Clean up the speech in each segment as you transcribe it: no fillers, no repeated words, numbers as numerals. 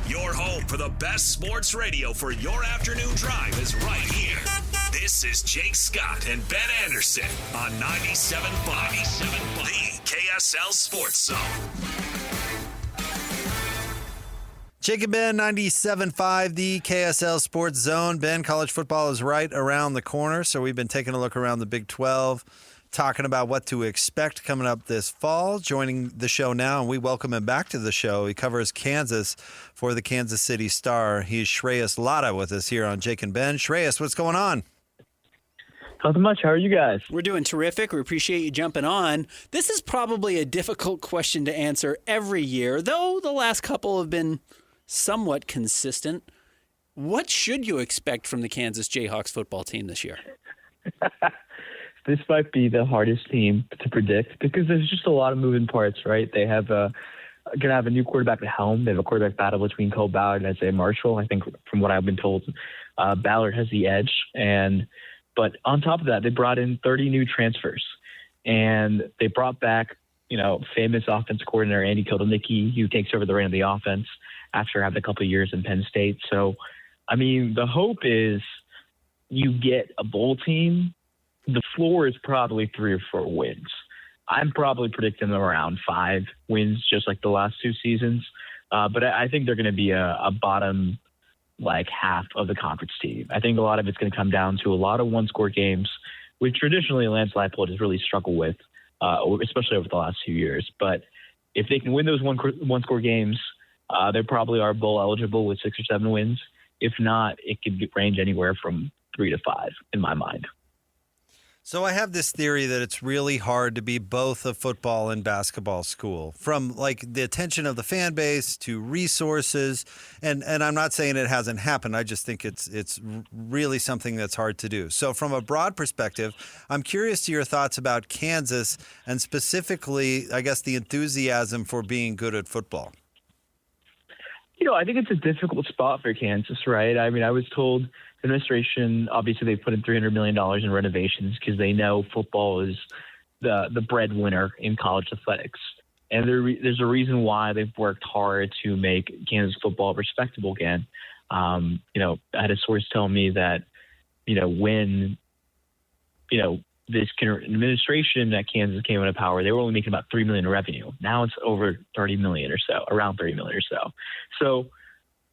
Your home for the best sports radio for your afternoon drive is right here. This is Jake Scott and Ben Anderson on 97.5, the KSL Sports Zone. Jake and Ben, 97.5, the KSL Sports Zone. Ben, college football is right around the corner, so we've been taking a look around the Big 12, talking about what to expect coming up this fall. Joining the show now, and we welcome him back to the show. He covers Kansas for the Kansas City Star. He's Shreyas Laddha with us here on Jake and Ben. Shreyas, what's going on? Nothing much. How are you guys? We're doing terrific. We appreciate you jumping on. This is probably a difficult question to answer every year, though the last couple have been somewhat consistent. What should you expect from the Kansas Jayhawks football team this year? This might be the hardest team to predict because there's just a lot of moving parts, right? They have going to have a new quarterback at helm. They have a quarterback battle between Cole Ballard and Isaiah Marshall. I think from what I've been told, Ballard has the edge. But on top of that, they brought in 30 new transfers, and they brought back, famous offense coordinator Andy Kotelnicki, who takes over the reign of the offense after having a couple of years in Penn State. So, I mean, the hope is you get a bowl team. The floor is probably 3 or 4 wins. I'm probably predicting them around 5 wins, just like the last 2 seasons. But I think they're going to be a bottom half of the conference team. I think a lot of it's going to come down to a lot of one-score games, which traditionally Lance Leipold has really struggled with, especially over the last few years. But if they can win those one-score games, they probably are bowl eligible with 6 or 7 wins. If not, it could range anywhere from 3 to 5 in my mind. So I have this theory that it's really hard to be both a football and basketball school, from the attention of the fan base to resources. And I'm not saying it hasn't happened. I just think it's really something that's hard to do. So from a broad perspective, I'm curious to your thoughts about Kansas and specifically, I guess, the enthusiasm for being good at football. I think it's a difficult spot for Kansas, right? I mean, I was told administration, obviously they put in $300 million in renovations because they know football is the breadwinner in college athletics. And there's a reason why they've worked hard to make Kansas football respectable again. I had a source tell me that, when, this administration at Kansas came into power, they were only making about $3 million in revenue. Now it's over $30 million or so, around $30 million or so. So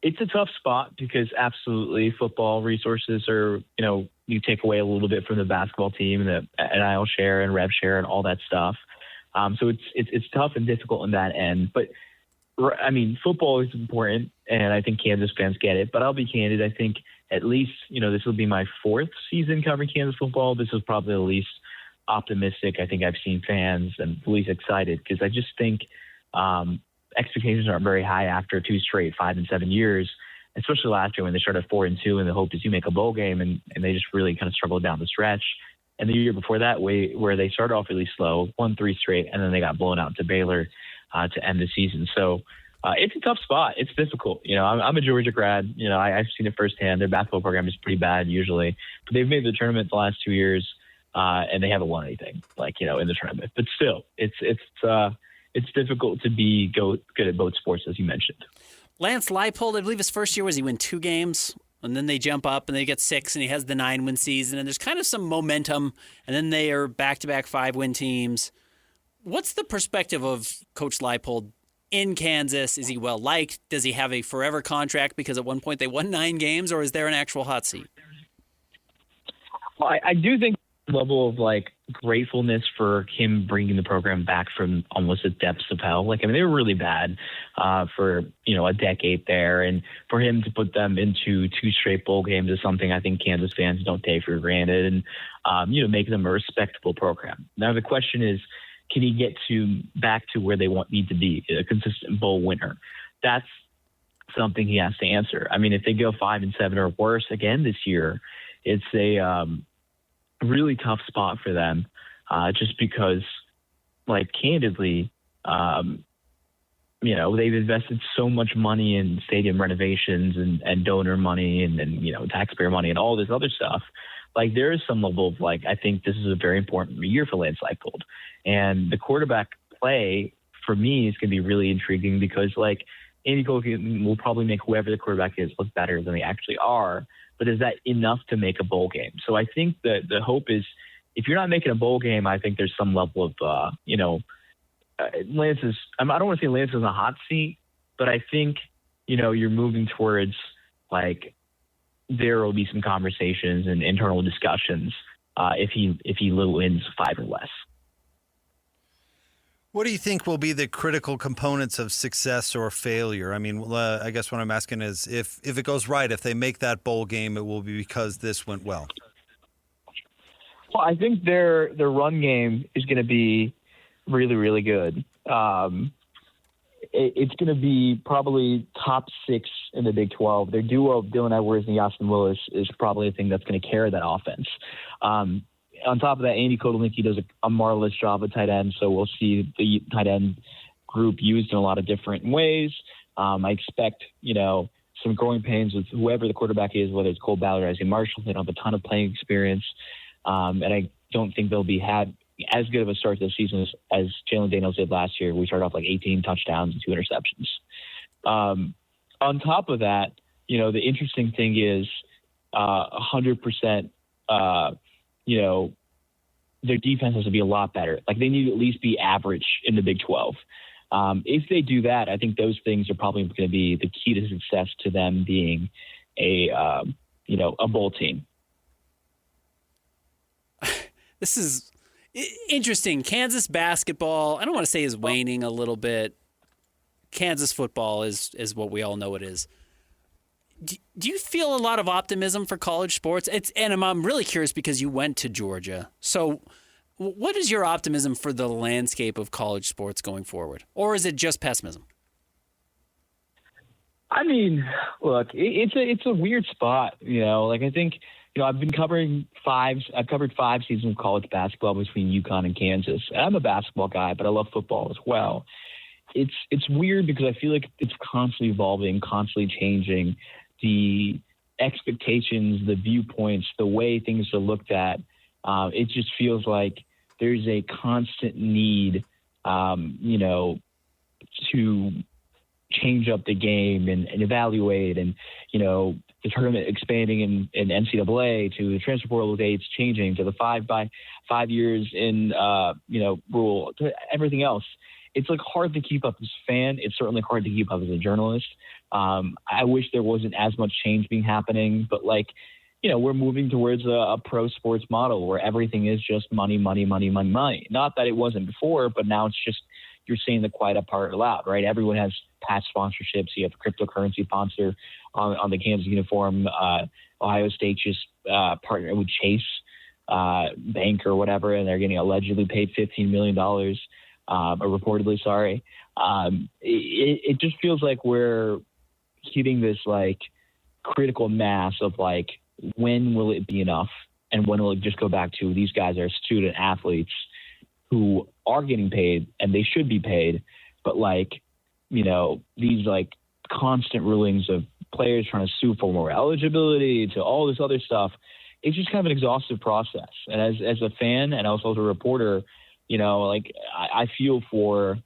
it's a tough spot because absolutely football resources are, you take away a little bit from the basketball team and the NIL share and rev share and all that stuff. So it's tough and difficult in that end. But I mean, football is important, and I think Kansas fans get it. But I'll be candid. I think at least, this will be my 4th season covering Kansas football. This is probably the least optimistic I think I've seen fans and the least excited because I just think expectations aren't very high after 2 straight 5 and 7 years, especially last year when they started 4-2, and the hope is you make a bowl game, and they just really kind of struggled down the stretch. And the year before that, where they started off really slow, won 3 straight, and then they got blown out to Baylor to end the season. So it's a tough spot. It's difficult. I'm a Georgia grad. I've seen it firsthand. Their basketball program is pretty bad usually, but they've made the tournament the last 2 years, and they haven't won anything in the tournament. But still, it's difficult to be good at both sports, as you mentioned. Lance Leipold, I believe his first year was he win 2 games, and then they jump up and they get 6, and he has the 9-win season, and there's kind of some momentum, and then they are back-to-back 5-win teams. What's the perspective of Coach Leipold in Kansas? Is he well-liked? Does he have a forever contract because at one point they won 9 games, or is there an actual hot seat? Well, I do think level of gratefulness for him bringing the program back from almost the depths of hell. They were really bad for a decade there, and for him to put them into 2 straight bowl games is something I think Kansas fans don't take for granted, and make them a respectable program. Now the question is, can he get back to where they need to be, a consistent bowl winner? That's something he has to answer. I mean, if they go 5 and 7 or worse again this year, it's a really tough spot for them, just because, candidly, they've invested so much money in stadium renovations and donor money and taxpayer money and all this other stuff. There is some level of I think this is a very important year for Lance Leipold, and the quarterback play for me is going to be really intriguing because Andy Cole will probably make whoever the quarterback is look better than they actually are. But is that enough to make a bowl game? So I think that the hope is, if you're not making a bowl game, I think there's some level of, Lance is, I don't want to say Lance is in a hot seat, but I think, you're moving towards, like, there will be some conversations and internal discussions if he wins 5 or less. What do you think will be the critical components of success or failure? I mean, I guess what I'm asking is if it goes right, if they make that bowl game, it will be because this went well. Well, I think their run game is going to be really, really good. It's going to be probably top 6 in the Big 12. Their duo of Dylan Edwards and Yasin Willis is probably the thing that's going to carry that offense. On top of that, Andy Kotelinski does a marvelous job at tight end, so we'll see the tight end group used in a lot of different ways. I expect, some growing pains with whoever the quarterback is, whether it's Cole Ballard or Isaiah Marshall. They don't have a ton of playing experience, and I don't think they'll be had as good of a start to the season as Jalen Daniels did last year. We started off like 18 touchdowns and 2 interceptions. On top of that, the interesting thing is 100%, their defense has to be a lot better. Like, they need to at least be average in the Big 12. If they do that, I think those things are probably going to be the key to success to them being a bowl team. This is interesting. Kansas basketball, I don't want to say is waning a little bit. Kansas football is what we all know it is. Do you feel a lot of optimism for college sports? And I'm really curious because you went to Georgia. So what is your optimism for the landscape of college sports going forward? Or is it just pessimism? I mean, look, it's a weird spot, Like, I think, I've covered 5 seasons of college basketball between UConn and Kansas. And I'm a basketball guy, but I love football as well. It's weird because I feel like it's constantly evolving, constantly changing. The expectations, the viewpoints, the way things are looked at, it just feels like there's a constant need, to change up the game and evaluate, and the tournament expanding in NCAA to the transfer portal dates changing to the 5 years in rule to everything else. It's like hard to keep up as a fan. It's certainly hard to keep up as a journalist. I wish there wasn't as much change being happening, but we're moving towards a pro sports model where everything is just money, money, money, money, money. Not that it wasn't before, but now it's just, you're saying the quiet part aloud, right? Everyone has patch sponsorships. You have a cryptocurrency sponsor on the Kansas uniform. Ohio State just partnered with Chase Bank or whatever, and they're getting allegedly paid $15 million, or reportedly, sorry. It just feels like we're hitting this critical mass of when will it be enough, and when will it just go back to these guys are student athletes who are getting paid and they should be paid, but these constant rulings of players trying to sue for more eligibility to all this other stuff. It's just kind of an exhaustive process. And as a fan and also as a reporter, I feel for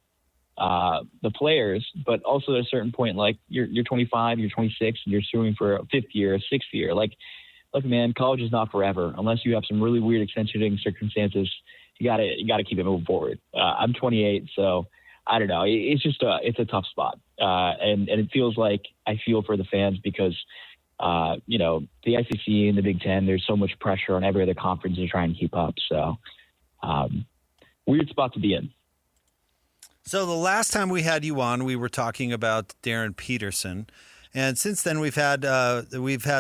the players, but also at a certain point, you're 25, you're 26, and you're suing for a 5th year, a 6th year. Look, man, college is not forever. Unless you have some really weird accentuating circumstances, you gotta keep it moving forward. I'm 28, so I don't know. It's just it's a tough spot, and it feels like I feel for the fans because the SEC and the Big Ten, there's so much pressure on every other conference to try and keep up. So weird spot to be in. So the last time we had you on, we were talking about Darren Peterson. And since then, we've had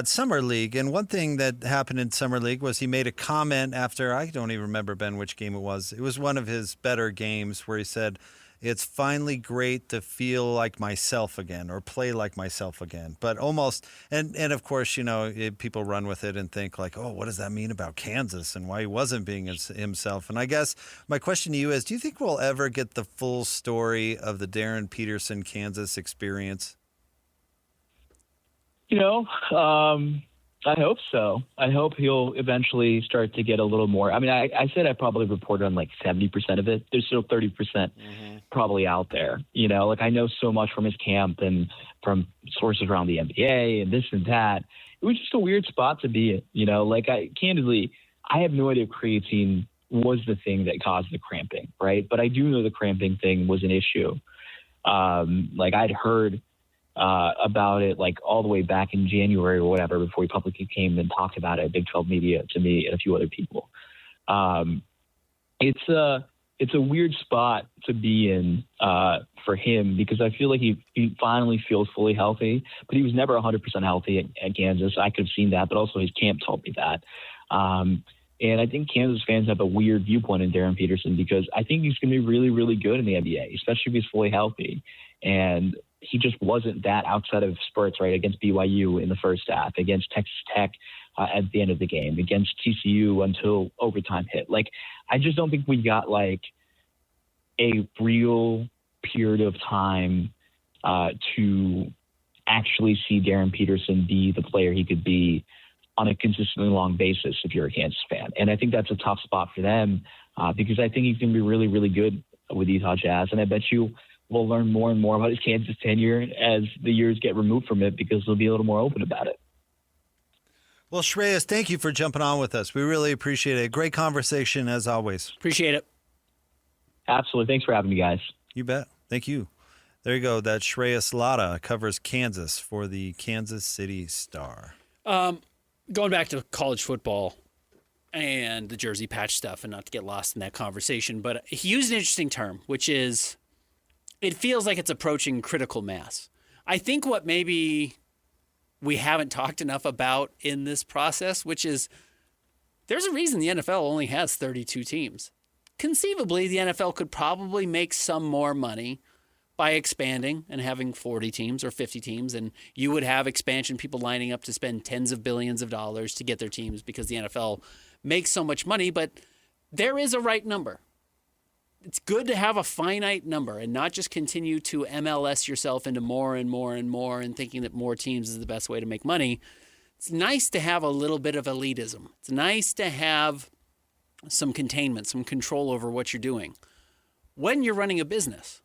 Summer League. And one thing that happened in Summer League was he made a comment after, I don't even remember, Ben, which game it was. It was one of his better games where he said, "It's finally great to feel like myself again or play like myself again." But almost, and of course, people run with it and think oh, what does that mean about Kansas and why he wasn't being himself? And I guess my question to you is, do you think we'll ever get the full story of the Darren Peterson Kansas experience? I hope so. I hope he'll eventually start to get a little more. I mean, I said I probably reported on like 70% of it. There's still 30% probably out there. You know, like I know so much from his camp and from sources around the NBA and this and that. It was just a weird spot to be in. You know, like candidly, I have no idea if creatine was the thing that caused the cramping, right? But I do know the cramping thing was an issue. Like I'd heard about it like all the way back in January or whatever before he publicly came and talked about it at Big 12 Media to me and a few other people. It's a weird spot to be in for him because I feel like he finally feels fully healthy, but he was never 100% healthy at Kansas. I could have seen that, but also his camp told me that. And I think Kansas fans have a weird viewpoint in Darren Peterson because I think he's going to be really, really good in the NBA, especially if he's fully healthy. And he just wasn't that outside of spurts, right, against BYU in the first half, against Texas Tech at the end of the game, against TCU until overtime hit. Like, I just don't think we got, like, a real period of time to actually see Darren Peterson be the player he could be on a consistently long basis if you're a Kansas fan. And I think that's a tough spot for them because I think he's going to be really, really good with Utah Jazz. And I bet you we'll learn more and more about his Kansas tenure as the years get removed from it because they'll be a little more open about it. Well, Shreyas, thank you for jumping on with us. We really appreciate it. Great conversation as always. Appreciate it. Absolutely. Thanks for having me, guys. You bet. Thank you. There you go. That's Shreyas Laddha, covers Kansas for the Kansas City Star. Going back to college football and the jersey patch stuff, and not to get lost in that conversation, but he used an interesting term, which is it feels like it's approaching critical mass. I think what maybe we haven't talked enough about in this process, which is there's a reason the NFL only has 32 teams. Conceivably, the NFL could probably make some more money by expanding and having 40 teams or 50 teams, and you would have expansion people lining up to spend tens of billions of dollars to get their teams because the NFL makes so much money, but there is a right number. It's good to have a finite number and not just continue to MLS yourself into more and more and more and thinking that more teams is the best way to make money. It's nice to have a little bit of elitism. It's nice to have some containment, some control over what you're doing. When you're running a business,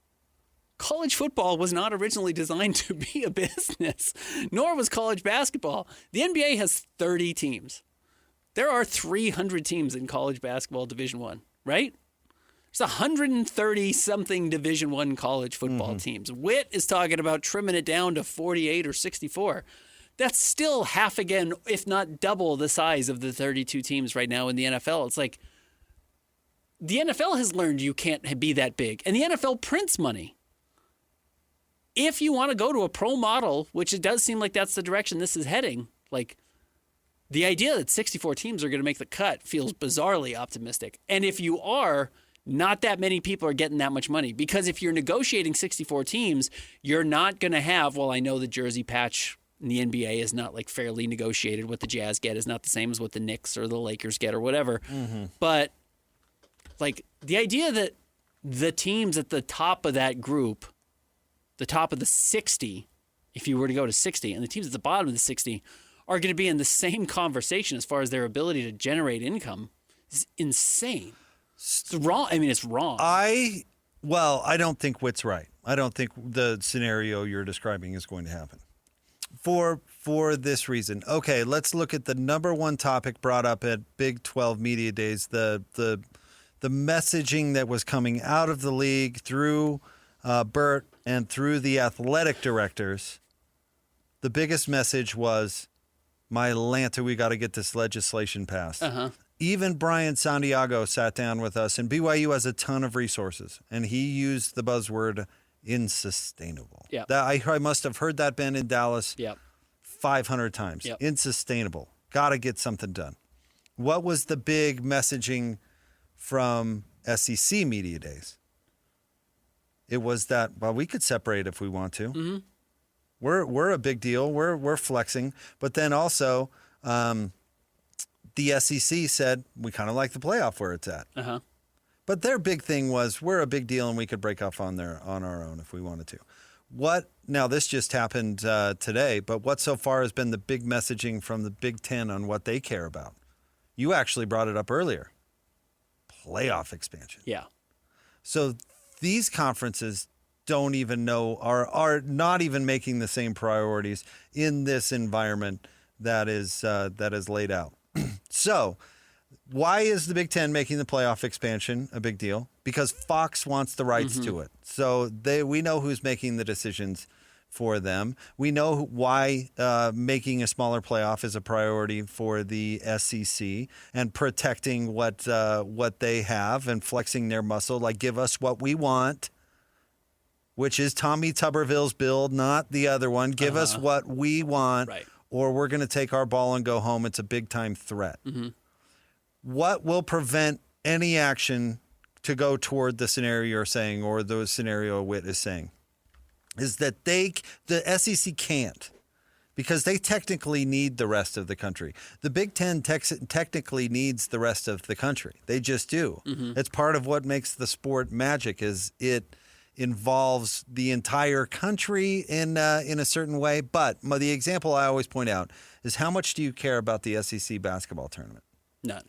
college football was not originally designed to be a business, nor was college basketball. The NBA has 30 teams. There are 300 teams in college basketball Division I, right? There's 130-something Division I college football teams. Witt is talking about trimming it down to 48 or 64. That's still half again, if not double the size of the 32 teams right now in the NFL. It's like the NFL has learned you can't be that big, and the NFL prints money. If you want to go to a pro model, which it does seem like that's the direction this is heading, like the idea that 64 teams are going to make the cut feels bizarrely optimistic. And if you are, not that many people are getting that much money because if you're negotiating 64 teams, you're not going to have, well, I know the jersey patch in the NBA is not like fairly negotiated. What the Jazz get is not the same as what the Knicks or the Lakers get or whatever. But like the idea that the teams at the top of that group, the top of the 60, if you were to go to 60, and the teams at the bottom of the 60 are going to be in the same conversation as far as their ability to generate income is insane. It's wrong. I mean, it's wrong. I don't think Witt's right. I don't think the scenario you're describing is going to happen. For this reason. Okay, let's look at the number one topic brought up at Big 12 Media Days, the messaging that was coming out of the league through Bert and through the athletic directors. The biggest message was, my Atlanta, we got to get this legislation passed. Even Brian Santiago sat down with us, and BYU has a ton of resources, and he used the buzzword insustainable. Yeah. I must have heard that, Ben, in Dallas 500 times. Yep. Insustainable. Got to get something done. What was the big messaging from SEC Media Days? It was that, well, we could separate if we want to. We're a big deal. We're flexing. But then also, the SEC said, we kind of like the playoff where it's at. But their big thing was, we're a big deal and we could break off on our own if we wanted to. Now, this just happened today, but what so far has been the big messaging from the Big Ten on what they care about? You actually brought it up earlier. Playoff expansion. Yeah. So these conferences don't even know, are not even making the same priorities in this environment that is laid out. So why is the Big Ten making the playoff expansion a big deal? Because Fox wants the rights to it. So we know who's making the decisions for them. We know why making a smaller playoff is a priority for the SEC and protecting what they have and flexing their muscle. Like, give us what we want, which is Tommy Tuberville's build, not the other one. Give us what we want, Right. or we're going to take our ball and go home. It's a big-time threat. What will prevent any action to go toward the scenario you're saying, or the scenario Whit is saying, is that the SEC can't, because they technically need the rest of the country. The Big Ten technically needs the rest of the country. They just do. It's part of what makes the sport magic, is it involves the entire country in a certain way. But the example I always point out is, how much do you care about the SEC basketball tournament? None.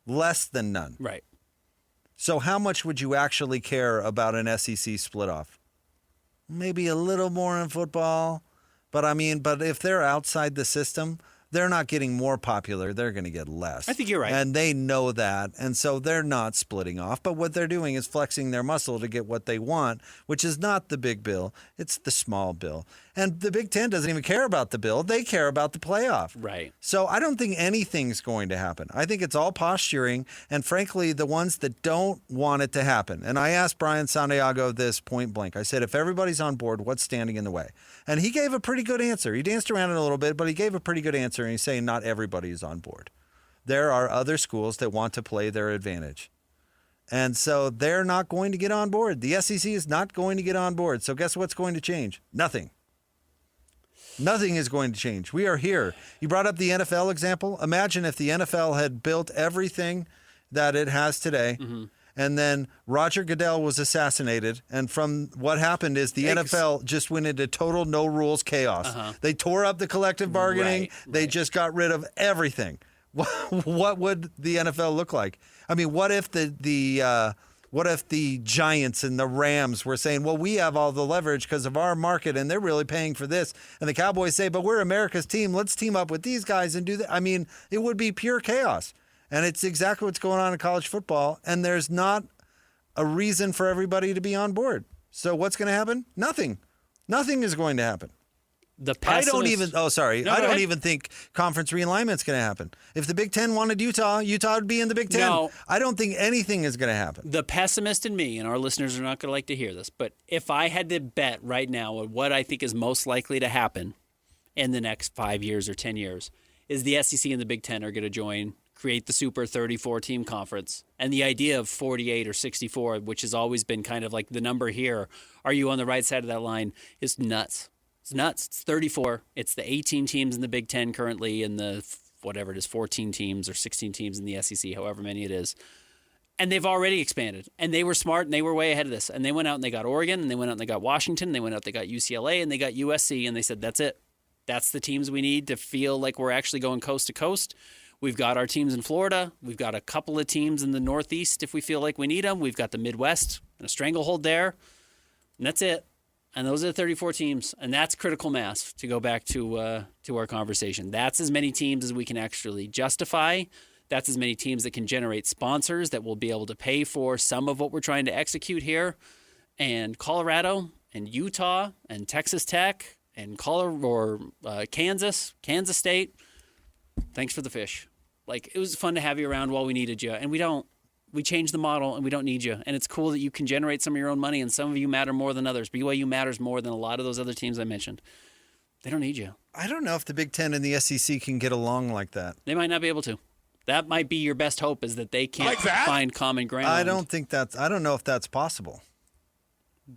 Less than none. Right. So how much would you actually care about an SEC split off? Maybe a little more in football. But if they're outside the system, they're not getting more popular. They're going to get less. I think you're right. And they know that. And so they're not splitting off. But what they're doing is flexing their muscle to get what they want, which is not the big bill. It's the small bill. And the Big Ten doesn't even care about the bill. They care about the playoff. Right. So I don't think anything's going to happen. I think it's all posturing. And frankly, the ones that don't want it to happen. And I asked Brian Santiago this point blank. I said, if everybody's on board, what's standing in the way? And he gave a pretty good answer. He danced around it a little bit, but he gave a pretty good answer. And he's saying not everybody is on board. There are other schools that want to play their advantage. And so they're not going to get on board. The SEC is not going to get on board. So guess what's going to change? Nothing. Nothing is going to change. We are here. You brought up the NFL example. Imagine if the NFL had built everything that it has today, and then Roger Goodell was assassinated. And from what happened is the NFL just went into total no rules chaos. They tore up the collective bargaining. They just got rid of everything. What would the NFL look like? I mean, what if what if the Giants and the Rams were saying, well, we have all the leverage because of our market and they're really paying for this. And the Cowboys say, but we're America's team. Let's team up with these guys and do that. I mean, it would be pure chaos. And it's exactly what's going on in college football. And there's not a reason for everybody to be on board. So what's going to happen? Nothing. Nothing is going to happen. I don't even think conference realignment's going to happen. If the Big Ten wanted Utah would be in the Big Ten. No. I don't think anything is going to happen. The pessimist in me, and our listeners are not going to like to hear this, but if I had to bet right now on what I think is most likely to happen in the next 5 years or 10 years, is the SEC and the Big Ten are going to join, create the Super 34-team conference. And the idea of 48 or 64, which has always been kind of like the number here, are you on the right side of that line, is nuts. It's nuts. It's 34. It's the 18 teams in the Big Ten currently, and the whatever it is, 14 teams or 16 teams in the SEC, however many it is. And they've already expanded. And they were smart, and they were way ahead of this. And they went out and they got Oregon, and they went out and they got Washington, and they went out and they got UCLA, and they got USC, and they said, that's it. That's the teams we need to feel like we're actually going coast to coast. We've got our teams in Florida. We've got a couple of teams in the Northeast if we feel like we need them. We've got the Midwest and a stranglehold there. And that's it. And those are the 34 teams, and that's critical mass, to go back to our conversation. That's as many teams as we can actually justify. That's as many teams that can generate sponsors that will be able to pay for some of what we're trying to execute here. And Colorado and Utah and Texas Tech and Kansas State, thanks for the fish. Like, it was fun to have you around while we needed you, and we don't. We changed the model, and we don't need you. And it's cool that you can generate some of your own money, and some of you matter more than others. BYU matters more than a lot of those other teams I mentioned. They don't need you. I don't know if the Big Ten and the SEC can get along like that. They might not be able to. That might be your best hope, is that they can't find common ground. I don't know if that's possible.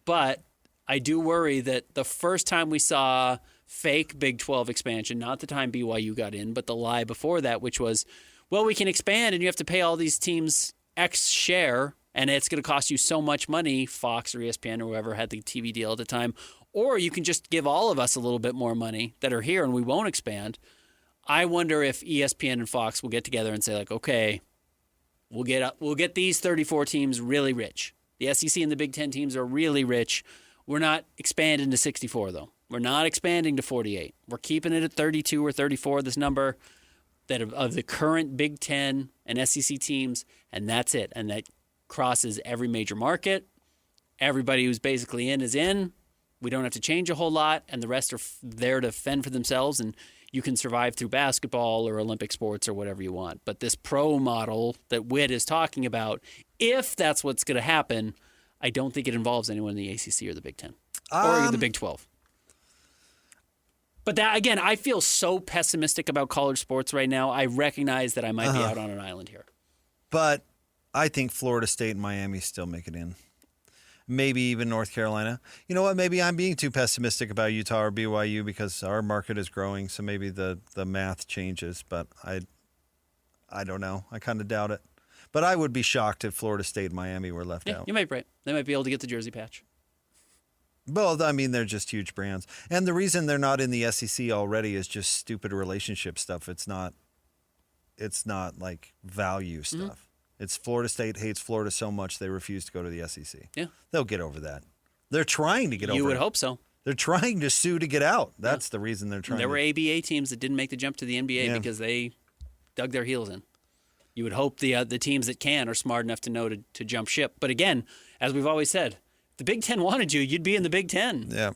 But I do worry that the first time we saw fake Big 12 expansion, not the time BYU got in, but the lie before that, which was, well, we can expand and you have to pay all these teams X share And it's going to cost you so much money, Fox or ESPN or whoever had the TV deal at the time. Or you can just give all of us a little bit more money that are here and we won't expand. I wonder if ESPN and Fox will get together and say, like, okay, we'll get these 34 teams really rich. The SEC and the Big Ten teams are really rich. We're not expanding to 64, though. We're not expanding to 48. We're keeping it at 32 or 34, this number that of the current Big Ten and SEC teams, and that's it. And that crosses every major market. Everybody who's basically in is in. We don't have to change a whole lot, and the rest are there to fend for themselves, and you can survive through basketball or Olympic sports or whatever you want. But this pro model that Witt is talking about, if that's what's going to happen, I don't think it involves anyone in the ACC or the Big Ten or the Big 12. But that, again, I feel so pessimistic about college sports right now. I recognize that I might be out on an island here. But I think Florida State and Miami still make it in. Maybe even North Carolina. You know what? Maybe I'm being too pessimistic about Utah or BYU because our market is growing, so maybe the math changes. But I don't know. I kind of doubt it. But I would be shocked if Florida State and Miami were left out. You might be right. They might be able to get the jersey patch. Well, I mean, they're just huge brands. And the reason they're not in the SEC already is just stupid relationship stuff. It's not like value stuff. It's Florida State hates Florida so much they refuse to go to the SEC. Yeah. They'll get over that. They're trying to get over it. You would hope so. They're trying to sue to get out. That's the reason they're trying. There were ABA teams that didn't make the jump to the NBA because they dug their heels in. You would hope the teams that can are smart enough to know to jump ship. But again, as we've always said, if the Big Ten wanted you, you'd be in the Big Ten. Yeah.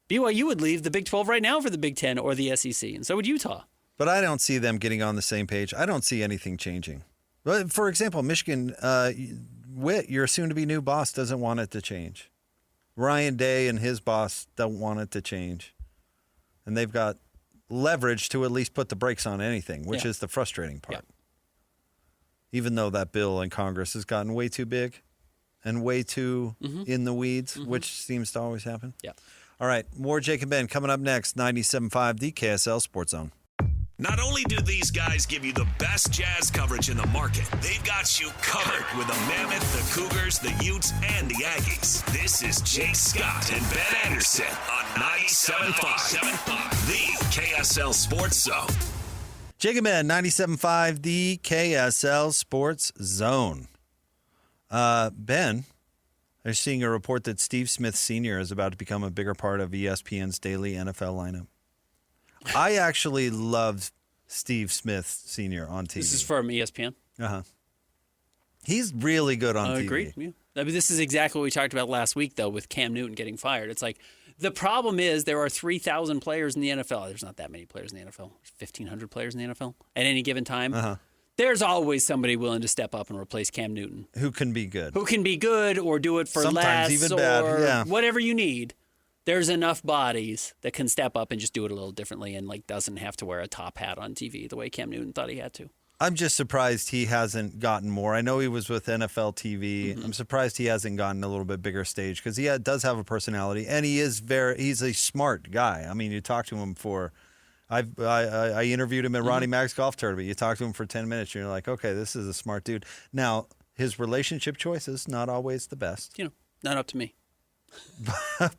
BYU would leave the Big 12 right now for the Big Ten or the SEC, and so would Utah. But I don't see them getting on the same page. I don't see anything changing. But for example, Michigan, Witt, your soon-to-be new boss, doesn't want it to change. Ryan Day and his boss don't want it to change. And they've got leverage to at least put the brakes on anything, which is the frustrating part. Yeah. Even though that bill in Congress has gotten way too big and way too in the weeds, which seems to always happen. Yeah. All right, more Jake and Ben coming up next, 97.5, the KSL Sports Zone. Not only do these guys give you the best jazz coverage in the market, they've got you covered with the Mammoth, the Cougars, the Utes, and the Aggies. This is Jake Scott and Ben Anderson on 97.5, the KSL Sports Zone. Jake and Ben, 97.5, the KSL Sports Zone. Ben, they're seeing a report that Steve Smith Sr. is about to become a bigger part of ESPN's daily NFL lineup. I actually loved Steve Smith Sr. on TV. This is from ESPN. He's really good on TV. I agree. Yeah. I mean, this is exactly what we talked about last week, though, with Cam Newton getting fired. It's like the problem is there are 3,000 players in the NFL. There's not that many players in the NFL. There's 1,500 players in the NFL at any given time. There's always somebody willing to step up and replace Cam Newton. Who can be good. Who can be good or do it for Sometimes less even or bad. whatever you need. There's enough bodies that can step up and just do it a little differently and like doesn't have to wear a top hat on TV the way Cam Newton thought he had to. I'm just surprised he hasn't gotten more. I know he was with NFL TV. I'm surprised he hasn't gotten a little bit bigger stage because he does have a personality and he's a smart guy. I mean, you talk to him I interviewed him at Ronnie Mack's golf tournament. You talk to him for 10 minutes and you're like, okay, this is a smart dude. Now, his relationship choices, not always the best. Not up to me.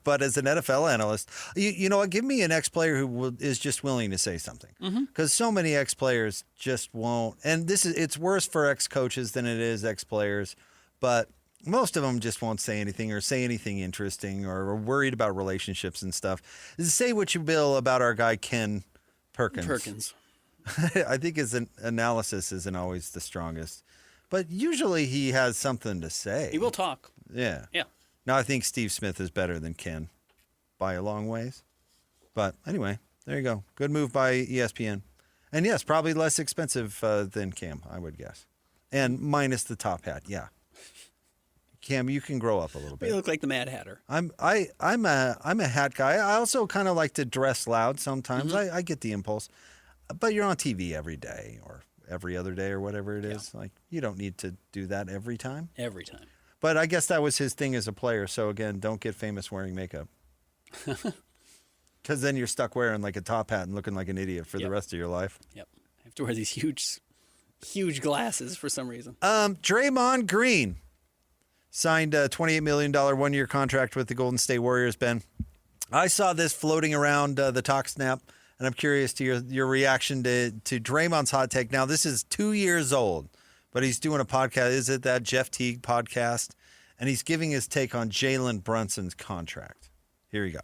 But as an NFL analyst, you know what? Give me an ex-player who is just willing to say something. Because so many ex-players just won't. And it's worse for ex-coaches than it is ex-players. But most of them just won't say anything or say anything interesting or are worried about relationships and stuff. Say what you will about our guy Ken Perkins. I think his analysis isn't always the strongest. But usually he has something to say. He will talk. Yeah. Yeah. Now, I think Steve Smith is better than Ken by a long ways. But anyway, there you go. Good move by ESPN. And yes, probably less expensive than Cam, I would guess. And minus the top hat, yeah. Cam, you can grow up a little bit. You look like the Mad Hatter. I'm a hat guy. I also kind of like to dress loud sometimes. I get the impulse. But you're on TV every day or every other day or whatever it is. Like you don't need to do that every time. Every time. But I guess that was his thing as a player. So, again, don't get famous wearing makeup. Because then you're stuck wearing like a top hat and looking like an idiot for the rest of your life. Yep. I have to wear these huge glasses for some reason. Draymond Green. signed a $28 million one-year contract with the Golden State Warriors, Ben. I saw this floating around the talk snap, and I'm curious to your reaction to Draymond's hot take. Now, this is 2 years old, but he's doing a podcast. Is it that Jeff Teague podcast? And he's giving his take on Jalen Brunson's contract. Here you go.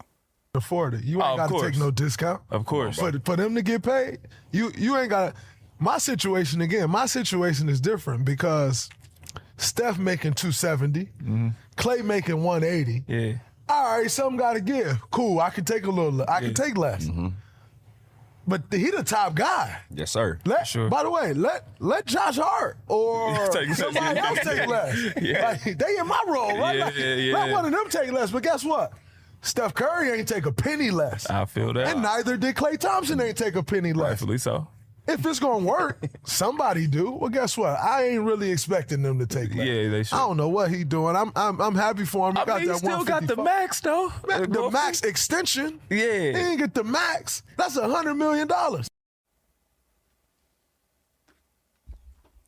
Afford it. You ain't got to take no discount. Of course. For them to get paid, you ain't got to. My situation is different because Steph making 270, Klay making 180. Yeah. All right, something got to give. Cool, I can take a little. I can take less. But he the top guy. Yes, sir. Sure. By the way, let Josh Hart or somebody else take less. Like, they in my role, right? Let one of them take less. But guess what? Steph Curry ain't take a penny less. I feel that. And neither did Klay Thompson ain't take a penny less. Rightfully so. If it's going to work, somebody do. Well, guess what? I ain't really expecting them to take less. Yeah, they should. I don't know what he doing. I'm happy for him. He still got the max, though. The max extension. Yeah. He ain't get the max. That's $100 million.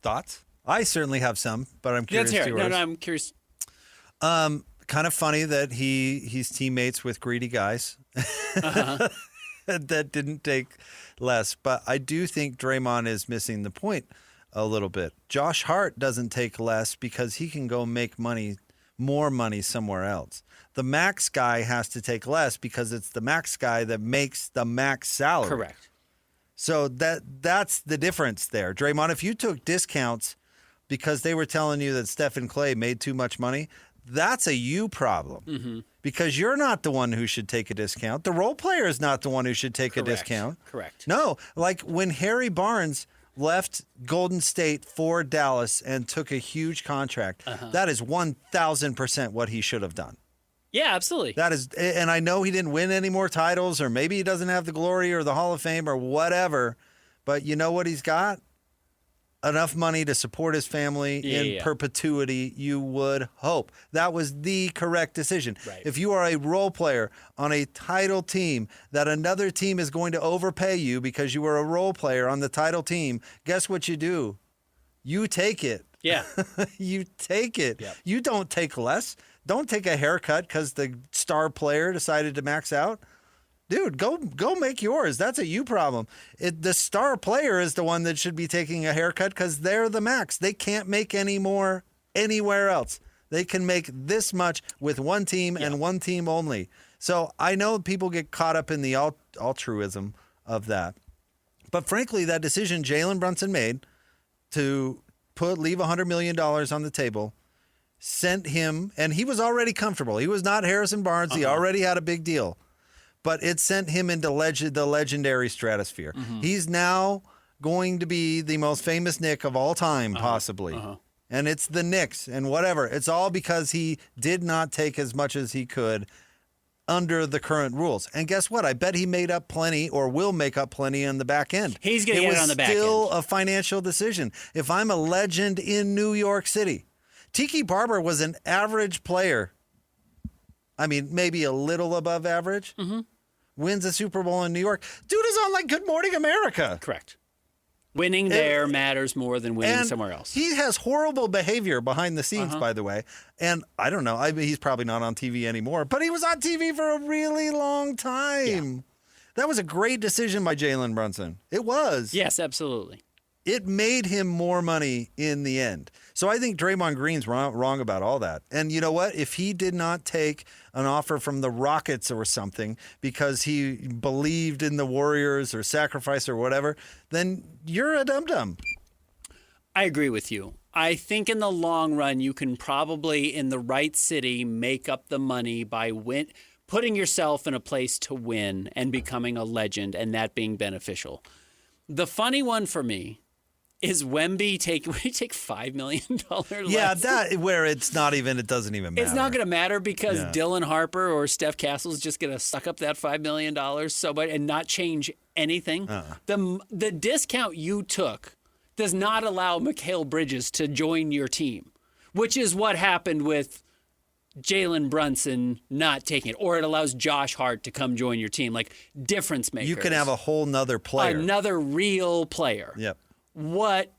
Thoughts? I certainly have some, but I'm curious Let's to hear it. yours. No, I'm curious. Kind of funny that he's teammates with greedy guys that didn't take less. But I do think Draymond is missing the point a little bit. Josh Hart doesn't take less because he can go make more money somewhere else. The max guy has to take less because it's the max guy that makes the max salary. Correct. So that's the difference there. Draymond, if you took discounts because they were telling you that Steph and Klay made too much money, that's a you problem because you're not the one who should take a discount. The role player is not the one who should take a discount. Correct. No, like when Harry Barnes left Golden State for Dallas and took a huge contract, that is 1,000% what he should have done. Yeah, absolutely. That is, and I know he didn't win any more titles, or maybe he doesn't have the glory or the Hall of Fame or whatever, but you know what he's got? Enough money to support his family in perpetuity, you would hope. That was the correct decision. Right. If you are a role player on a title team that another team is going to overpay you because you were a role player on the title team, guess what you do? You take it. Yeah. You take it. Yep. You don't take less. Don't take a haircut because the star player decided to max out. Dude, go make yours. That's a you problem. The star player is the one that should be taking a haircut because they're the max. They can't make any more anywhere else. They can make this much with one team and one team only. So I know people get caught up in the altruism of that. But frankly, that decision Jalen Brunson made to leave $100 million on the table sent him, and he was already comfortable. He was not Harrison Barnes. He already had a big deal. But it sent him into the legendary stratosphere. He's now going to be the most famous Knick of all time, possibly. And it's the Knicks and whatever. It's all because he did not take as much as he could under the current rules. And guess what? I bet he made up plenty or will make up plenty in the back end. He's going to get it on the back end. It was still a financial decision. If I'm a legend in New York City, Tiki Barber was an average player. I mean, maybe a little above average. Wins a Super Bowl in New York. Dude is on like Good Morning America. Correct. Winning there matters more than winning somewhere else. He has horrible behavior behind the scenes, by the way. And I don't know. I mean, he's probably not on TV anymore, but he was on TV for a really long time. Yeah. That was a great decision by Jalen Brunson. It was. Yes, absolutely. It made him more money in the end. So I think Draymond Green's wrong about all that. And you know what? If he did not take an offer from the Rockets or something because he believed in the Warriors or sacrifice or whatever, then you're a dum-dum. I agree with you. I think in the long run, you can probably, in the right city, make up the money by putting yourself in a place to win and becoming a legend and that being beneficial. The funny one for me is Wemby take $5 million less? Yeah, that where it's not even, it doesn't even matter. It's not going to matter because Dylan Harper or Steph Castle's just going to suck up that $5 million and not change anything. The discount you took does not allow Mikal Bridges to join your team, which is what happened with Jalen Brunson not taking it, or it allows Josh Hart to come join your team, like difference makers. You can have a whole nother player. Another real player. Yep. What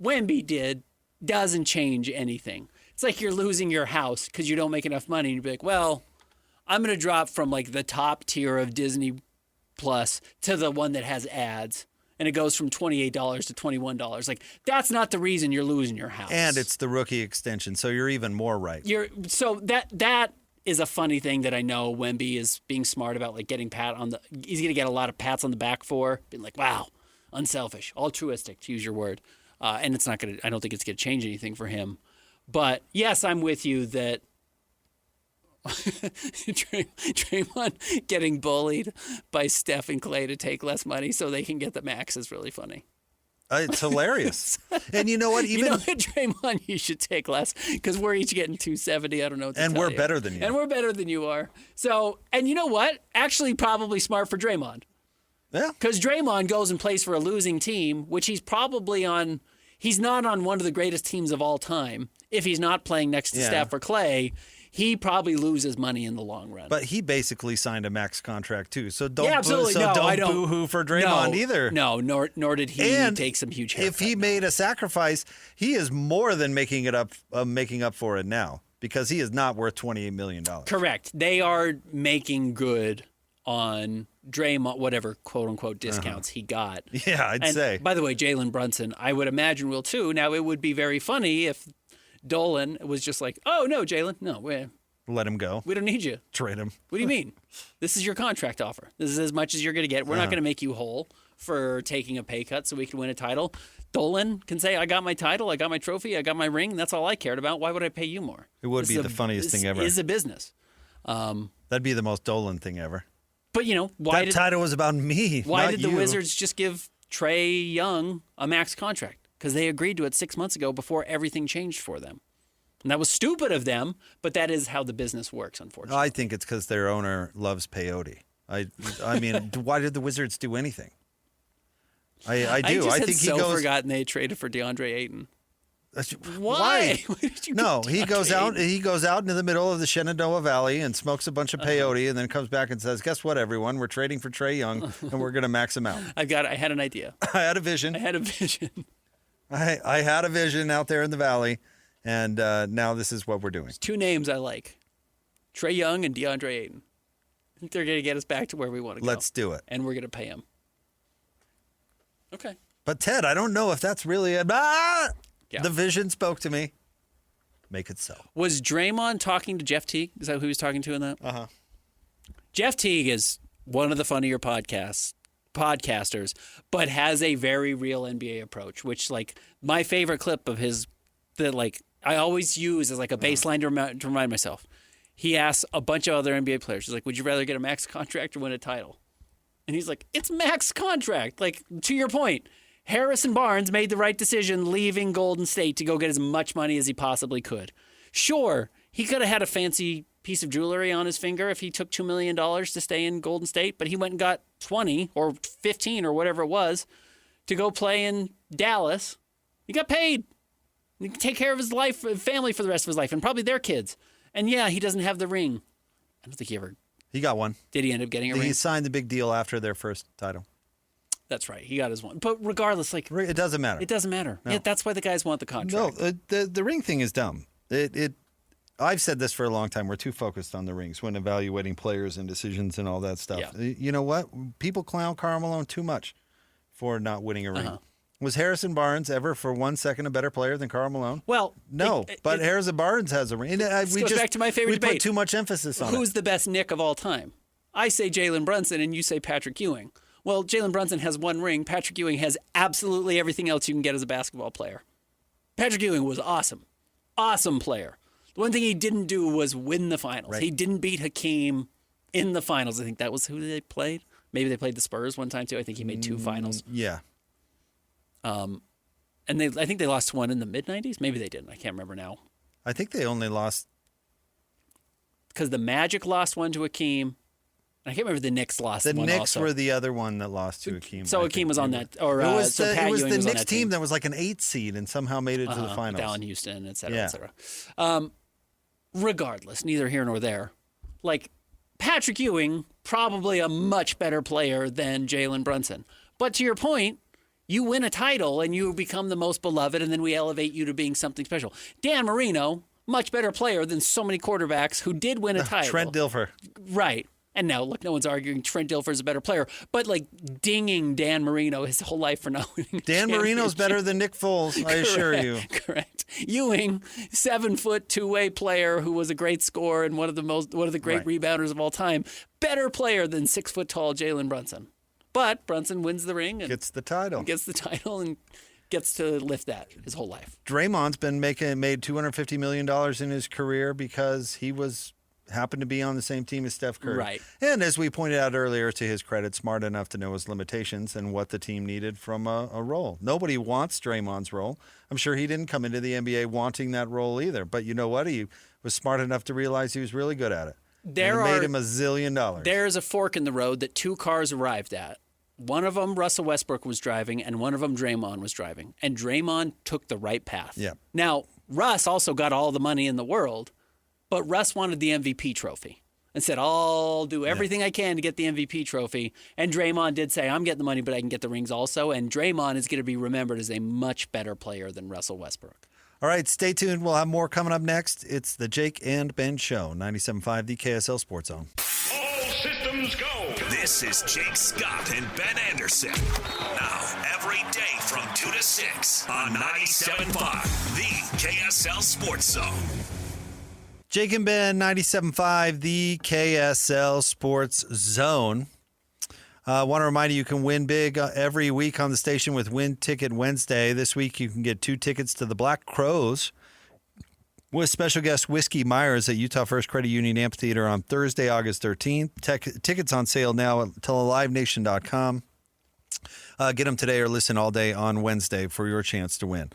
Wemby did doesn't change anything. It's like you're losing your house because you don't make enough money. And you'd be like, well, I'm going to drop from like the top tier of Disney Plus to the one that has ads. And it goes from $28 to $21. Like, that's not the reason you're losing your house. And it's the rookie extension, so you're even more right. So that is a funny thing that I know Wemby is being smart about, like getting he's going to get a lot of pats on the back for, being like, wow, unselfish, altruistic, to use your word. And I don't think it's going to change anything for him. But yes, I'm with you that Draymond getting bullied by Steph and Clay to take less money so they can get the max is really funny. It's hilarious. And you know what? Draymond, you should take less because we're each getting $270. I don't know what to and tell we're you. better than you. And we're better than you are. So, and you know what? Actually, probably smart for Draymond. Yeah. Because Draymond goes and plays for a losing team, which he's probably on. He's not on one of the greatest teams of all time. If he's not playing next to Steph or Clay, he probably loses money in the long run. But he basically signed a max contract too, so don't absolutely. don't boo-hoo for Draymond either. No, nor did he take some huge haircut. If he made a sacrifice, he is more than making up for it now because he is not worth $28 million. Correct. They are making good on Draymond, whatever quote unquote discounts he got. Yeah, I'd say. By the way, Jalen Brunson, I would imagine will too. Now it would be very funny if Dolan was just like, oh, no, Jalen, no, let him go. We don't need you. Trade him. What do you mean? This is your contract offer. This is as much as you're going to get. We're not going to make you whole for taking a pay cut so we can win a title. Dolan can say, I got my title, I got my trophy, I got my ring. That's all I cared about. Why would I pay you more? It would be the funniest thing ever. It is a business. That'd be the most Dolan thing ever. But, that title was about me. Why did the you. Wizards just give Trae Young a max contract? Because they agreed to it 6 months ago before everything changed for them. And that was stupid of them, but that is how the business works, unfortunately. I think it's because their owner loves peyote. I mean, why did the Wizards do anything? I do. I think he goes. Forgotten they traded for DeAndre Ayton. Why? Why did you no, he goes out. He goes out into the middle of the Shenandoah Valley and smokes a bunch of peyote, and then comes back and says, "Guess what, everyone? We're trading for Trae Young, and we're going to max him out." I had an idea. I had a vision. I had a vision out there in the valley, and now this is what we're doing. There's two names I like: Trae Young and DeAndre Ayton. I think they're going to get us back to where we want to go. Let's do it, and we're going to pay him. Okay. But Ted, I don't know if that's really a. Yeah. The vision spoke to me. Make it so. Was Draymond talking to Jeff Teague? Is that who he was talking to in that? Uh-huh. Jeff Teague is one of the funnier podcasters, but has a very real NBA approach, which, like, my favorite clip of his that, like, I always use as, like, a baseline to remind myself. He asks a bunch of other NBA players, he's like, would you rather get a max contract or win a title? And he's like, it's max contract. Like, to your point, Harrison Barnes made the right decision leaving Golden State to go get as much money as he possibly could. Sure, he could have had a fancy piece of jewelry on his finger if he took $2 million to stay in Golden State, but he went and got 20 or 15 or whatever it was to go play in Dallas. He got paid. He can take care of his family for the rest of his life, and probably their kids. And yeah, he doesn't have the ring. I don't think he ever... He got one. Did he end up getting a ring? He signed the big deal after their first title. That's right. He got his one. But regardless, like... It doesn't matter. It doesn't matter. No. Yeah, that's why the guys want the contract. No, the ring thing is dumb. I've said this for a long time. We're too focused on the rings when evaluating players and decisions and all that stuff. Yeah. You know what? People clown Karl Malone too much for not winning a ring. Was Harrison Barnes ever for 1 second a better player than Karl Malone? Well, no, but Harrison Barnes has a ring. This goes back to my favorite debate. We put too much emphasis on Who's the best Knick of all time? I say Jalen Brunson, and you say Patrick Ewing. Well, Jalen Brunson has one ring. Patrick Ewing has absolutely everything else you can get as a basketball player. Patrick Ewing was awesome. Awesome player. The one thing he didn't do was win the finals. Right. He didn't beat Hakeem in the finals. I think that was who they played. Maybe they played the Spurs one time, too. I think he made two finals. Yeah. And I think they lost one in the mid-'90s. Maybe they didn't. I can't remember now. I think they only lost... Because the Magic lost one to Hakeem. I can't remember the Knicks lost one. The Knicks were the other one that lost to Hakeem. So Hakeem was on that, or it was so Pat it was Ewing the was Knicks on that team that was like an 8 seed and somehow made it to the finals. Allen Houston, et cetera, et cetera. Regardless, neither here nor there. Like, Patrick Ewing, probably a much better player than Jalen Brunson. But to your point, you win a title and you become the most beloved, and then we elevate you to being something special. Dan Marino, much better player than so many quarterbacks who did win a title. Trent Dilfer. Right. And now, look, no one's arguing Trent Dilfer's a better player, but like dinging Dan Marino his whole life for not winning. Dan Marino's better than Nick Foles, I assure you. Correct. Ewing, 7-foot two-way player who was a great scorer and one of the great rebounders of all time, better player than 6-foot tall Jalen Brunson. But Brunson wins the ring and gets the title and gets to lift that his whole life. Draymond's been made $250 million in his career because he happened to be on the same team as Steph Curry. Right. And as we pointed out earlier, to his credit, smart enough to know his limitations and what the team needed from a role. Nobody wants Draymond's role. I'm sure he didn't come into the NBA wanting that role either. But you know what? He was smart enough to realize he was really good at it. Made him $1 zillion. There's a fork in the road that 2 cars arrived at. One of them, Russell Westbrook was driving, and one of them, Draymond was driving. And Draymond took the right path. Yeah. Now, Russ also got all the money in the world, but Russ wanted the MVP trophy and said, I'll do everything I can to get the MVP trophy. And Draymond did say, I'm getting the money, but I can get the rings also. And Draymond is going to be remembered as a much better player than Russell Westbrook. All right, stay tuned. We'll have more coming up next. It's the Jake and Ben Show, 97.5, the KSL Sports Zone. All systems go. This is Jake Scott and Ben Anderson. Now, every day from 2 to 6 on 97.5, the KSL Sports Zone. Jake and Ben, 97.5, the KSL Sports Zone. I want to remind you can win big every week on the station with Win Ticket Wednesday. This week you can get 2 tickets to the Black Crows with special guest Whiskey Myers at Utah First Credit Union Amphitheater on Thursday, August 13th. Tickets on sale now at telealivenation.com. Get them today or listen all day on Wednesday for your chance to win.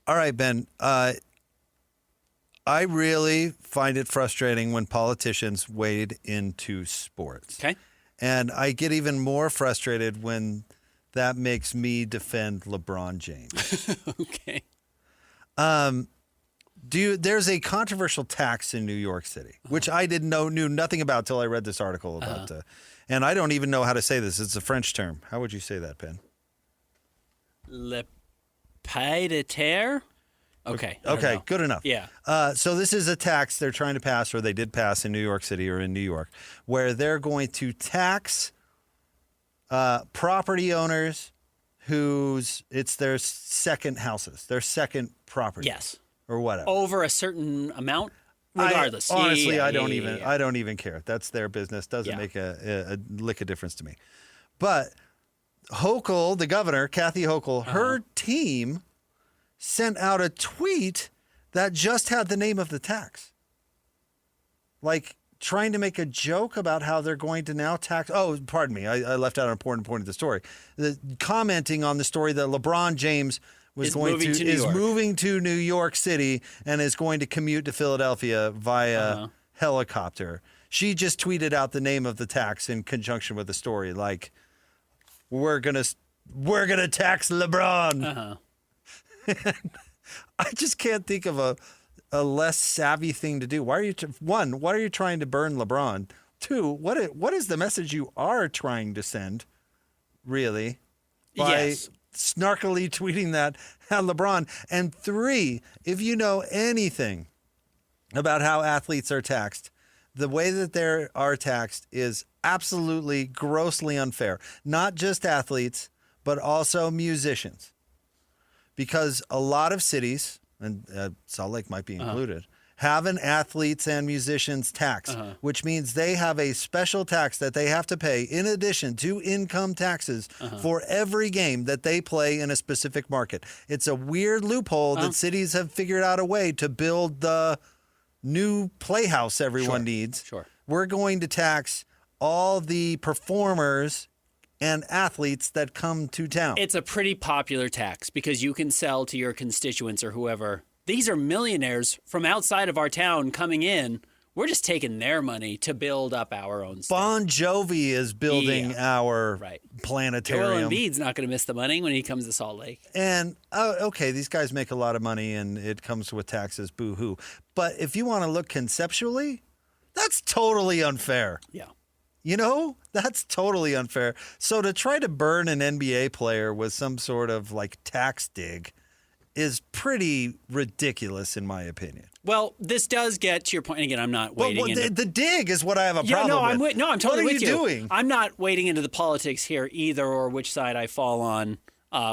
All right, Ben. I really find it frustrating when politicians wade into sports. Okay. And I get even more frustrated when that makes me defend LeBron James. Okay. There's a controversial tax in New York City, which I knew nothing about till I read this article about. And I don't even know how to say this. It's a French term. How would you say that, Ben? Le pied de terre? Okay. Okay, good enough. Yeah. So this is a tax they're trying to pass, or they did pass in New York City or in New York, where they're going to tax property owners it's their second houses, their second property. Yes. Or whatever. Over a certain amount, regardless. Honestly, I don't even care. That's their business. Doesn't make a lick of difference to me. But Hochul, the governor, Kathy Hochul, her team sent out a tweet that just had the name of the tax. Like trying to make a joke about how they're going to now tax. Oh, pardon me. I left out an important point of the story. Commenting on the story that LeBron James is moving to New York City and is going to commute to Philadelphia via helicopter. She just tweeted out the name of the tax in conjunction with the story. Like, we're gonna tax LeBron. I just can't think of a less savvy thing to do. Why are you trying to burn LeBron? 2, what is the message you are trying to send, really, by snarkily tweeting that at LeBron? And 3, if you know anything about how athletes are taxed, the way that they are taxed is absolutely grossly unfair. Not just athletes, but also musicians. Because a lot of cities, and Salt Lake might be included, have an athletes and musicians tax, which means they have a special tax that they have to pay in addition to income taxes for every game that they play in a specific market. It's a weird loophole that cities have figured out a way to build the new playhouse everyone needs. Sure. We're going to tax all the performers and athletes that come to town. It's a pretty popular tax because you can sell to your constituents or whoever. These are millionaires from outside of our town coming in. We're just taking their money to build up our own stuff. Bon Jovi is building our planetarium. Joel Embiid's not going to miss the money when he comes to Salt Lake. And, okay, these guys make a lot of money and it comes with taxes, boo-hoo. But if you want to look conceptually, that's totally unfair. Yeah. You know, that's totally unfair. So to try to burn an NBA player with some sort of like tax dig is pretty ridiculous in my opinion. Well, this does get to your point. And again, I'm not wading into the dig is what I have a problem with. I'm totally with you. What are you doing? I'm not wading into the politics here either, or which side I fall on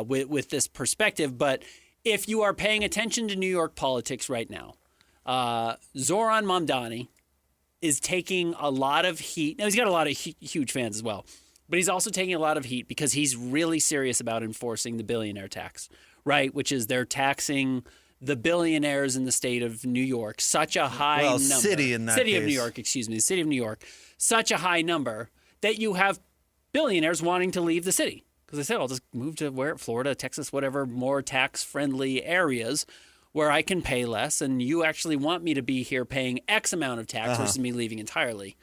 with this perspective. But if you are paying attention to New York politics right now, Zoran Mamdani is taking a lot of heat. Now, he's got a lot of huge fans as well, but he's also taking a lot of heat because he's really serious about enforcing the billionaire tax, right? Which is they're taxing the billionaires in the state of New York, such a high number. City in that City case. of New York, excuse me, the city of New York, such a high number that you have billionaires wanting to leave the city. Because they said, I'll just move to Florida, Texas, whatever, more tax-friendly areas where I can pay less, and you actually want me to be here paying X amount of tax versus me leaving entirely.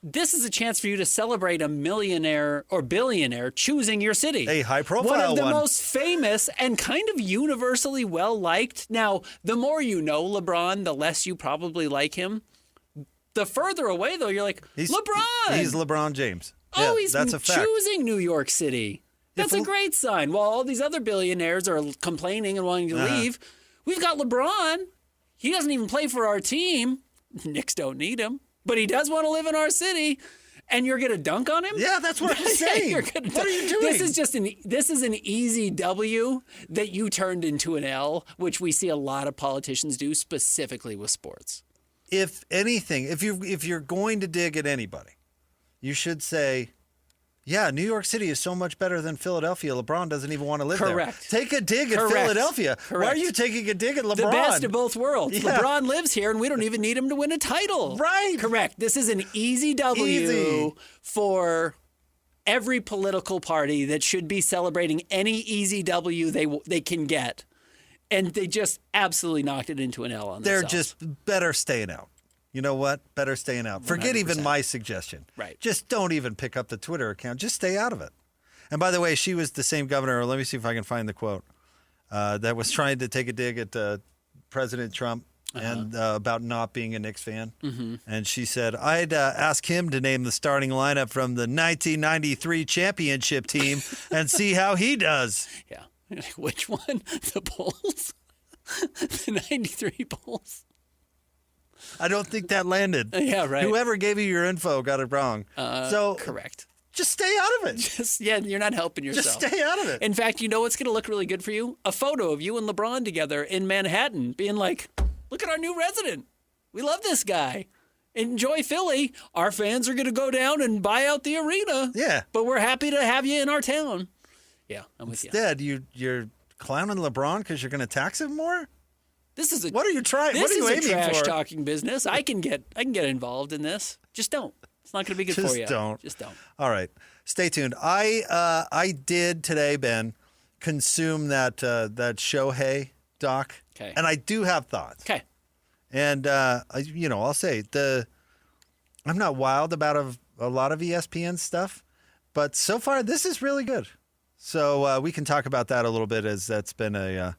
This is a chance for you to celebrate a millionaire or billionaire choosing your city. A high-profile one. One of the one. most famous and kind of universally well-liked. Now, the more you know LeBron, the less you probably like him. The further away, though, you're like, LeBron! He's LeBron James. Oh, Yeah, he's that's a fact. choosing New York City. That's a great sign. While all these other billionaires are complaining and wanting to leave, we've got LeBron. He doesn't even play for our team. Knicks don't need him. But he does want to live in our city, and you're going to dunk on him? Yeah, that's what I'm saying. What are you doing? This is an easy W that you turned into an L, which we see a lot of politicians do, specifically with sports. If anything, if you're going to dig at anybody, you should say, yeah, New York City is so much better than Philadelphia. LeBron doesn't even want to live there. Take a dig at Philadelphia. Correct. Why are you taking a dig at LeBron? The best of both worlds. Yeah. LeBron lives here, and we don't even need him to win a title. Right. Correct. This is an easy W for every political party that should be celebrating any easy W they can get. And they just absolutely knocked it into an L on They're themselves. just better staying out. You know what? Better staying out. Forget 100%. even my suggestion. Right. Just don't even pick up the Twitter account. Just stay out of it. And by the way, she was the same governor. Let me see if I can find the quote that was trying to take a dig at President Trump and about not being a Knicks fan. Mm-hmm. And she said, I'd ask him to name the starting lineup from the 1993 championship team and see how he does. Yeah. Which one? The Bulls? The 93 Bulls? I don't think that landed. Yeah, right. Whoever gave you your info got it wrong. Correct. Just stay out of it. You're not helping yourself. Just stay out of it. In fact, you know what's going to look really good for you? A photo of you and LeBron together in Manhattan being like, look at our new resident. We love this guy. Enjoy Philly. Our fans are going to go down and buy out the arena. Yeah. But we're happy to have you in our town. Yeah, I'm with you. Instead, you're clowning LeBron because you're going to tax him more? What are you trying? This what are you is a aiming trash for? talking business. I can get involved in this. Just don't. It's not going to be good for you. Just don't. All right. Stay tuned. I did today, Ben, consume that Shohei doc. Okay. And I do have thoughts. Okay. And I'll say I'm not wild about a lot of ESPN stuff, but so far this is really good. So we can talk about that a little bit, as that's been a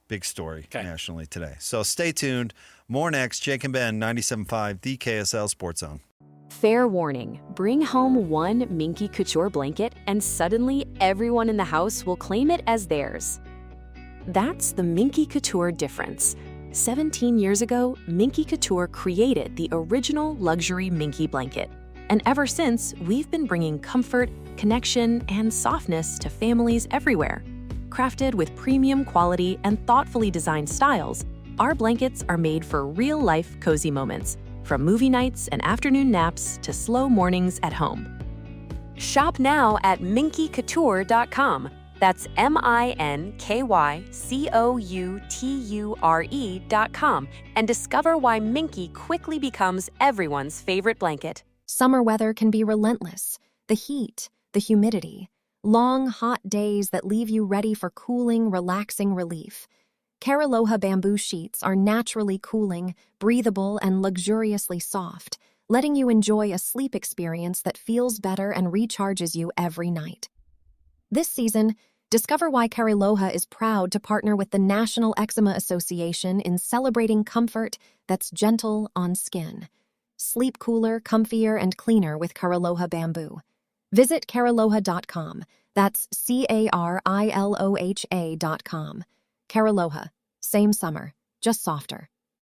big story nationally today. So stay tuned. More next. Jake and Ben, 97.5, the KSL Sports Zone. Fair warning, bring home one Minky Couture blanket and suddenly everyone in the house will claim it as theirs. That's the Minky Couture difference. 17 years ago, Minky Couture created the original luxury Minky blanket. And ever since, we've been bringing comfort, connection, and softness to families everywhere. Crafted with premium quality and thoughtfully designed styles, our blankets are made for real-life cozy moments, from movie nights and afternoon naps to slow mornings at home. Shop now at minkycouture.com. That's MINKYCOUTURE.com and discover why Minky quickly becomes everyone's favorite blanket. Summer weather can be relentless. The heat, the humidity, long, hot days that leave you ready for cooling, relaxing relief. Cariloha bamboo sheets are naturally cooling, breathable, and luxuriously soft, letting you enjoy a sleep experience that feels better and recharges you every night. This season, discover why Cariloha is proud to partner with the National Eczema Association in celebrating comfort that's gentle on skin. Sleep cooler, comfier, and cleaner with Cariloha bamboo. Visit cariloha.com. That's CARILOHA.com. Caraloha, same summer, just softer.